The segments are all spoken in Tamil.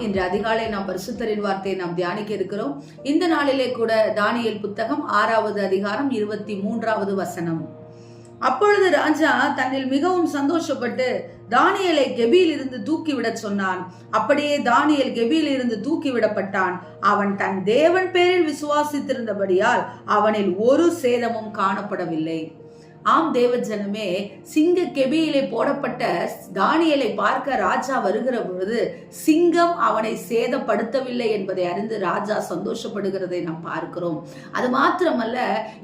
இன்று அதிகாலை நாம் பரிசுத்தரின் வார்த்தையை நாம் தியானிக்க இருக்கிறோம். இந்த நாளிலே கூட தானியேல் புத்தகம் 6வது அதிகாரம் 23வது வசனம். அப்பொழுது ராஜா தன்னில் மிகவும் சந்தோஷப்பட்டு தானியேலை கெபியில் இருந்து தூக்கிவிட சொன்னான். அப்படியே தானியேல் கெபியில் இருந்து தூக்கிவிடப்பட்டான். அவன் தன் தேவன் பேரில் விசுவாசித்திருந்தபடியால் அவனில் ஒரு சேதமும் காணப்படவில்லை. ஆம் தேவ ஜனமே, சிங்க கெபியிலே போடப்பட்ட தானியேலை பார்க்க ராஜா வருகிற பொழுது சிங்கம் அவனை சேதப்படுத்தவில்லை என்பதை அறிந்து ராஜா சந்தோஷப்படுகிறதை நாம் பார்க்கிறோம். அது மாத்திரமல்ல,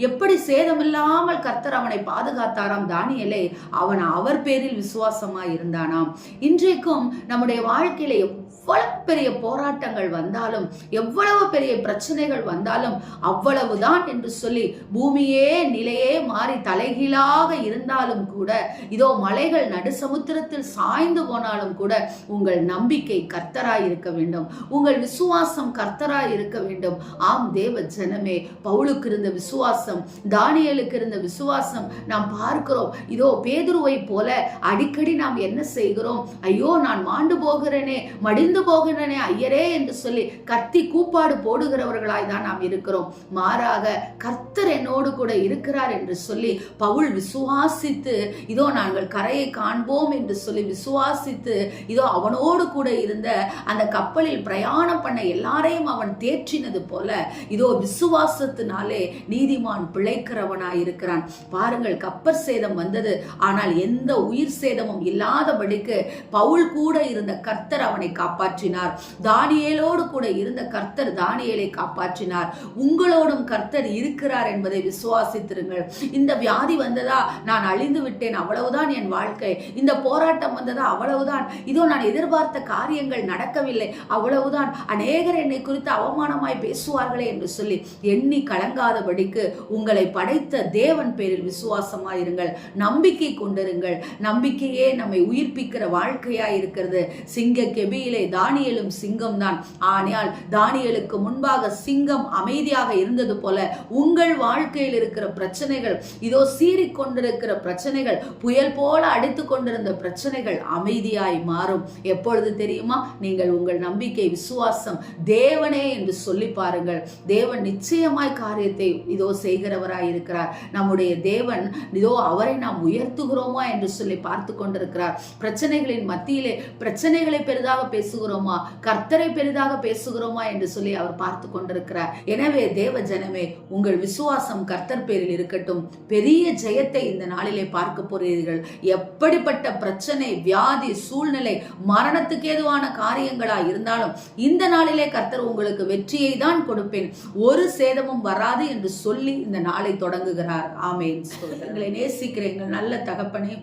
எப்படி சேதமில்லாமல் கர்த்தர் அவனை பாதுகாத்தாராம் தானியேலை, அவன் அவர் பேரில் விசுவாசமாய் இருந்தானாம். இன்றைக்கும் நம்முடைய வாழ்க்கையில எவ்வளவு பெரிய போராட்டங்கள் வந்தாலும், எவ்வளவு பெரிய பிரச்சனைகள் வந்தாலும் அவ்வளவுதான் என்று சொல்லி பூமியே நிலையே மாறி தலைகீழாக இருந்தாலும் கூட, இதோ மலைகள் நடுசமுத்திரத்தில் சாய்ந்து போனாலும் கூட உங்கள் நம்பிக்கை கர்த்தராய் இருக்க வேண்டும், உங்கள் விசுவாசம் கர்த்தராய் இருக்க வேண்டும். ஆம் தேவ ஜனமே, பவுலுக்கு இருந்த விசுவாசம், தானியேலுக்கு இருந்த விசுவாசம் நாம் பார்க்கிறோம். இதோ பேதுருவை போல அடிக்கடி நாம் என்ன செய்கிறோம்? ஐயோ, நான் மாண்டு போகிறேனே, மடிந்து போகிறேனே ஐயரே என்று சொல்லி கத்தி கூப்பாடு போடுகிறவர்களாய் தான் நாம் இருக்கிறோம். மாறாக கர்த்தர் என்னோடு கூட இருக்கிறார் என்று சொல்லி பவுல் விசுவாசித்து, இதோ நாங்கள் கரையை காண்போம் என்று சொல்லி விசுவாசித்து, இதோ அவனோடு கூட இருந்த அந்த கப்பலில் பிரயாணம் பண்ண எல்லாரையும் அவன் தேற்றினது போல, இதோ விசுவாசத்தினாலே நீதிமான் பிழைக்கிறவனாய் இருக்கிறான். பாருங்கள், கப்பற் சேதம் வந்தது, ஆனால் எந்த உயிர் சேதமும் இல்லாதபடிக்கு பவுல் கூட இருந்த கர்த்தர் அவனை காப்பாற்றினார். தானியேலோடு கூட இருந்த கர்த்தர் தானியேலை காப்பாற்றினார். உங்களோடும் கர்த்தர் இருக்கிறார் என்பதை விசுவாசித்திருங்கள். இந்த வியாதி வந்ததா, நான் அழிந்து விட்டேன், அவ்வளவுதான் என் வாழ்க்கை. இந்த போராட்டம் வந்ததா, அவ்வளவுதான். இதோ நான் எதிர்பார்த்த காரியங்கள் நடக்கவில்லை, அவ்வளவுதான். அநேகர் என்னை குறித்து அவமானமாய் பேசுவார்களே என்று சொல்லி எண்ணி கலங்காதபடிக்கு உங்களை படைத்த தேவன் பேரில் விசுவாசமாயிருங்கள், நம்பிக்கை கொண்டிருங்கள். நம்பிக்கையே நம்மை உயிர்ப்பிக்கிற வாழ்க்கையாய் இருக்கிறது. சிங்க கெபியிலே தானியேலும் சிங்கம் தான். ஆனால் தானியேலுக்கு முன்பாக சிங்கம் அமைதியாக இருந்தது போல உங்கள் வாழ்க்கையில் இருக்கிற பிரச்சனைகள், இதோ சீறிக்கொண்டிருக்கிற பிரச்சனைகள், புயல் போல அடித்துக் கொண்டிருந்த பிரச்சனைகள் அமைதியாய் மாறும். எப்பொழுது தெரியுமா? நீங்கள் உங்கள் நம்பிக்கை விசுவாசம் தேவனே என்று சொல்லி பாருங்கள். தேவன் நிச்சயமாய் காரியத்தை இதோ செய்கிறவராய் இருக்கிறார். நம்முடைய தேவன் இதோ அவரை நாம் உயர்த்துகிறோமா என்று சொல்லி பார்த்து கொண்டிருக்கிறார். பிரச்சனைகளின் மத்தியிலே பிரச்சனைகளை பெரிதாக பேசுகிறோமா, கர்த்தரை பெரிதாக பேசுகிறோமா என்று சொல்லி அவர் பார்த்து கொண்டிருக்கிறார். எனவே தேவ ஜனமே, உங்கள் விசுவாசம் கர்த்தர் பேரில் இருக்கட்டும். பெரிய ஜெயத்தை இந்த நாளிலே பார்க்க போகிறீர்கள். எப்படிப்பட்ட பிரச்சனை, வியாதி, சூழ்நிலை, மரணத்துக்கு ஏதுவான காரியங்களா இருந்தாலும் இந்த நாளிலே கர்த்தர் உங்களுக்கு வெற்றியை தான் கொடுப்பேன், ஒரு சேதமும் வராது என்று சொல்லி இந்த நாளை தொடங்குகிறார். ஆமென். எங்களை நேசிக்கிறேன் நல்ல தகப்பனே,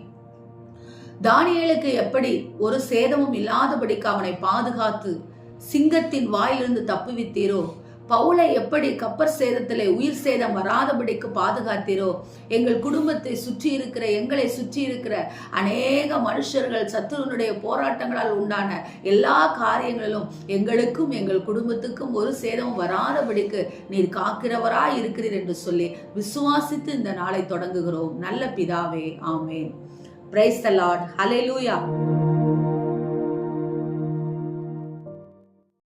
தானியேலுக்கு எப்படி ஒரு சேதமும் இல்லாதபடிக்கு அவனை பாதுகாத்து சிங்கத்தின் வாயிலிருந்து தப்புவித்தீரோ, பவுலை எப்படி கப்பற் சேதத்திலே உயிர் சேதம் வராதபடிக்கு பாதுகாத்தீரோ, எங்கள் குடும்பத்தை சுற்றி இருக்கிற, எங்களை சுற்றி இருக்கிற அநேக மனுஷர்கள் சத்துருனுடைய போராட்டங்களால் உண்டான எல்லா காரியங்களிலும் எங்களுக்கும் எங்கள் குடும்பத்துக்கும் ஒரு சேதம் வராதபடிக்கு நீர் காக்கிறவராய் இருக்கிறீர் என்று சொல்லி விசுவாசித்து இந்த நாளை தொடங்குகிறோம். நல்ல பிதாவே, ஆமென். Praise the Lord. Hallelujah.